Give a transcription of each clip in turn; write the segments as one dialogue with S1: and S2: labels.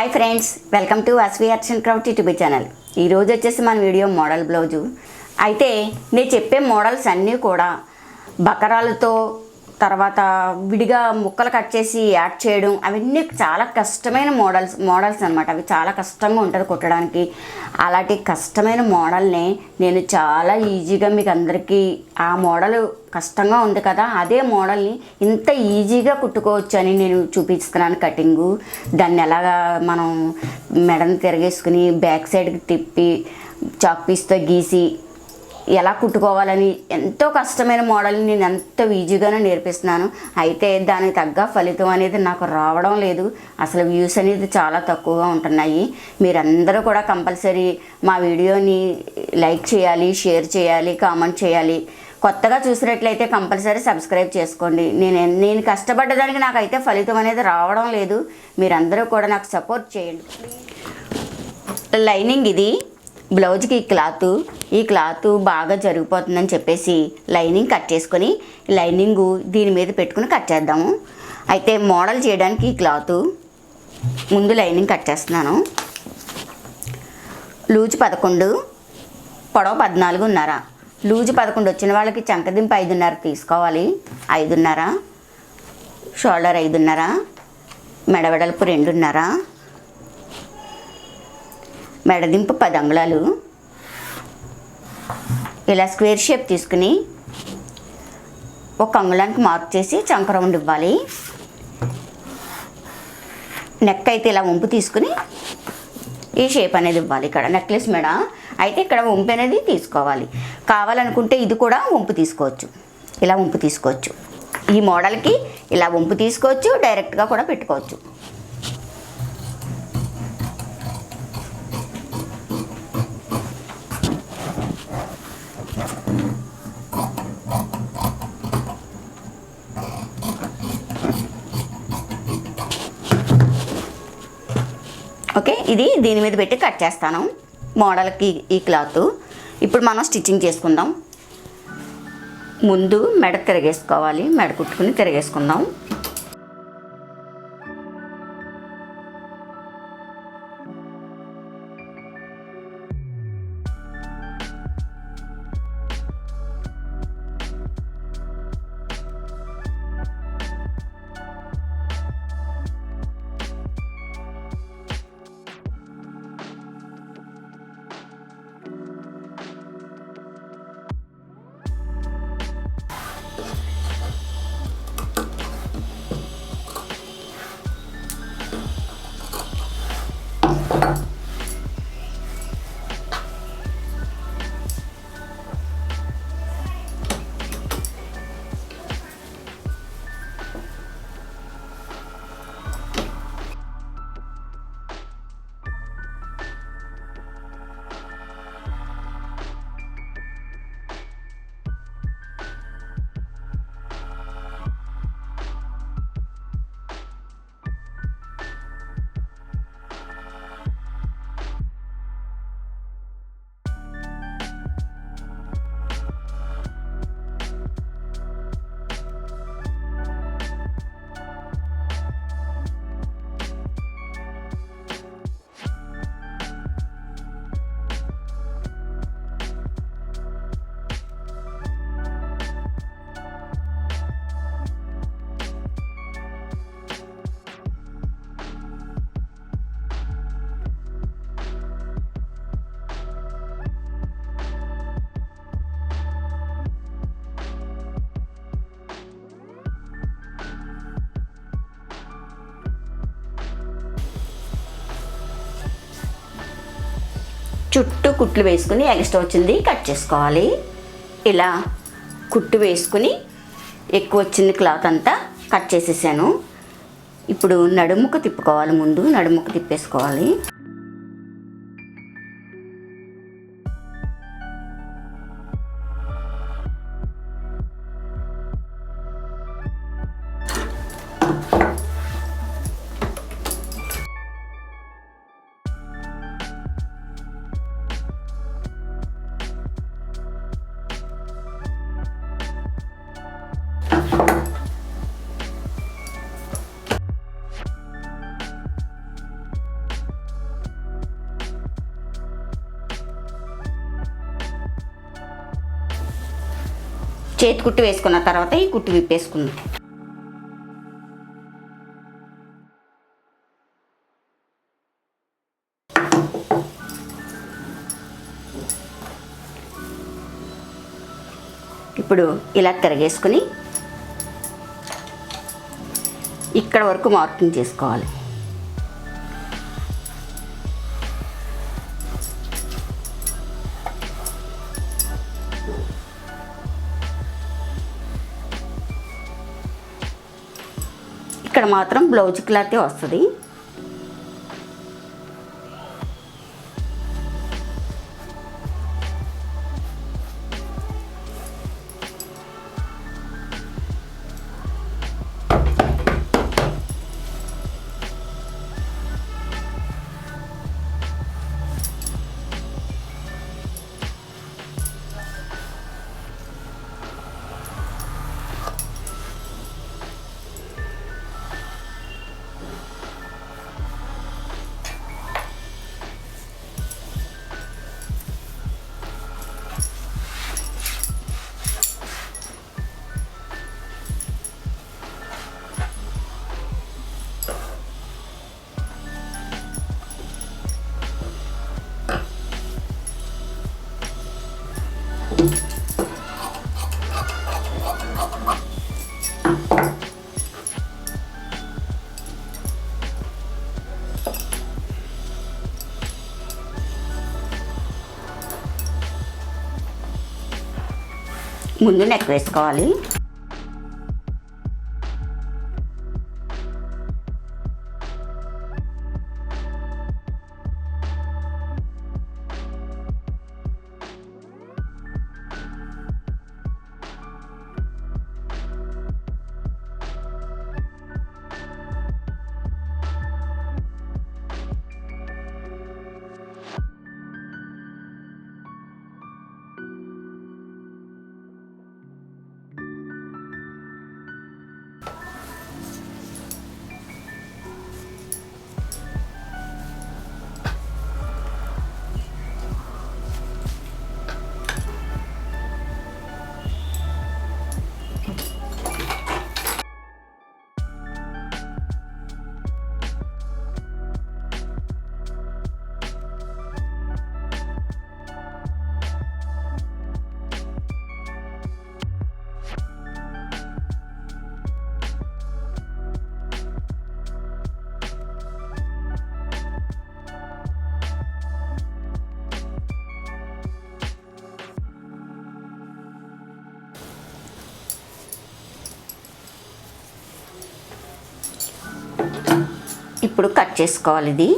S1: Hi friends, welcome to Vasavi-Arts&Crafts YouTube channel. ఈరోజు వచ్చేసి మన వీడియో మోడల్ బ్లౌజు. అయితే నేను చెప్పే మోడల్స్ అన్నీ కూడా బకరాలతో తర్వాత విడిగా ముక్కలు కట్ చేసి యాడ్ చేయడం అవన్నీ చాలా కష్టమైన మోడల్స్ అనమాట. అవి చాలా కష్టంగా ఉంటుంది కుట్టడానికి. అలాంటి కష్టమైన మోడల్ని నేను చాలా ఈజీగా మీకు అందరికీ ఆ మోడల్ కష్టంగా ఉంది కదా, అదే మోడల్ని ఇంత ఈజీగా కుట్టుకోవచ్చు అని నేను చూపిస్తున్నాను. కటింగు దాన్ని ఎలాగా మనం మెడను తిరగేసుకుని బ్యాక్ సైడ్కి తిప్పి చాక్ పీస్తో గీసి ఎలా కుట్టుకోవాలని ఎంతో కష్టమైన మోడల్ని నేను ఎంతో ఈజీగానే నేర్పిస్తున్నాను. అయితే దానికి తగ్గ ఫలితం అనేది నాకు రావడం లేదు. అసలు వ్యూస్ అనేది చాలా తక్కువగా ఉంటున్నాయి. మీరందరూ కూడా కంపల్సరీ మా వీడియోని లైక్ చేయాలి, షేర్ చేయాలి, కామెంట్ చేయాలి. కొత్తగా చూసినట్లయితే కంపల్సరీ సబ్స్క్రైబ్ చేసుకోండి. నేను కష్టపడ్డదానికి నాకైతే ఫలితం అనేది రావడం లేదు. మీరందరూ కూడా నాకు సపోర్ట్ చేయండి. లైనింగ్ ఇది బ్లౌజ్కి ఈ క్లాత్ బాగా జరిగిపోతుందని చెప్పేసి లైనింగ్ కట్ చేసుకొని లైనింగు దీని మీద పెట్టుకుని కట్ చేద్దాము. అయితే మోడల్ చేయడానికి ఈ క్లాత్ ముందు లైనింగ్ కట్ చేస్తున్నాను. లూజ్ 11, పొడవు 14.5. లూజ్ 11 వచ్చిన వాళ్ళకి చంకదింపు 5.5 తీసుకోవాలి. 5.5, షోల్డర్ 5.5, మెడవెడల్పు 2.5, మెడదింపు 10 అంగుళాలు. ఇలా స్క్వేర్ షేప్ తీసుకుని ఒక అంగుళానికి మార్క్ చేసి చంక రౌండ్ ఇవ్వాలి. నెక్ అయితే ఇలా వంపు తీసుకుని ఈ షేప్ అనేది ఇవ్వాలి. ఇక్కడ నెక్లెస్ మెడ అయితే ఇక్కడ వంపు అనేది తీసుకోవాలి. కావాలనుకుంటే ఇది కూడా వంపు తీసుకోవచ్చు, ఇలా వంపు తీసుకోవచ్చు. ఈ మోడల్కి ఇలా వంపు తీసుకోవచ్చు, డైరెక్ట్గా కూడా పెట్టుకోవచ్చు. ఓకే, ఇది దీని మీద పెట్టి కట్ చేస్తాను మోడల్కి ఈ క్లాత్. ఇప్పుడు మనం స్టిచ్చింగ్ చేసుకుందాం. ముందు మెడ తిరగేసుకోవాలి, మెడ కుట్టుకుని తిరగేసుకుందాం. చుట్టూ కుట్లు వేసుకుని ఎక్స్ట్రా వచ్చింది కట్ చేసుకోవాలి. ఇలా కుట్టు వేసుకుని ఎక్కువ వచ్చింది క్లాత్ అంతా కట్ చేసేసాను. ఇప్పుడు నడుముకు తిప్పుకోవాలి. ముందు నడుముకు తిప్పేసుకోవాలి. చేతి కుట్టు వేసుకున్న తర్వాత ఈ కుట్టు విప్పేసుకుందాం. ఇప్పుడు ఇలా తిరగేసుకుని ఇక్కడ వరకు మార్కింగ్ చేసుకోవాలి. ఇక్కడ మాత్రం బ్లౌజ్ క్లాతే వస్తుంది. ముందు నెక్ వేసుకోవాలి. ఇప్పుడు కట్ చేసుకోవాలి ఇది.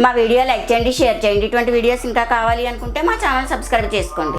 S1: మా వీడియో లైక్ చేయండి, షేర్ చేయండి. ఇటువంటి వీడియోస్ ఇంకా కావాలి అనుకుంటే మా ఛానల్ సబ్స్క్రైబ్ చేసుకోండి.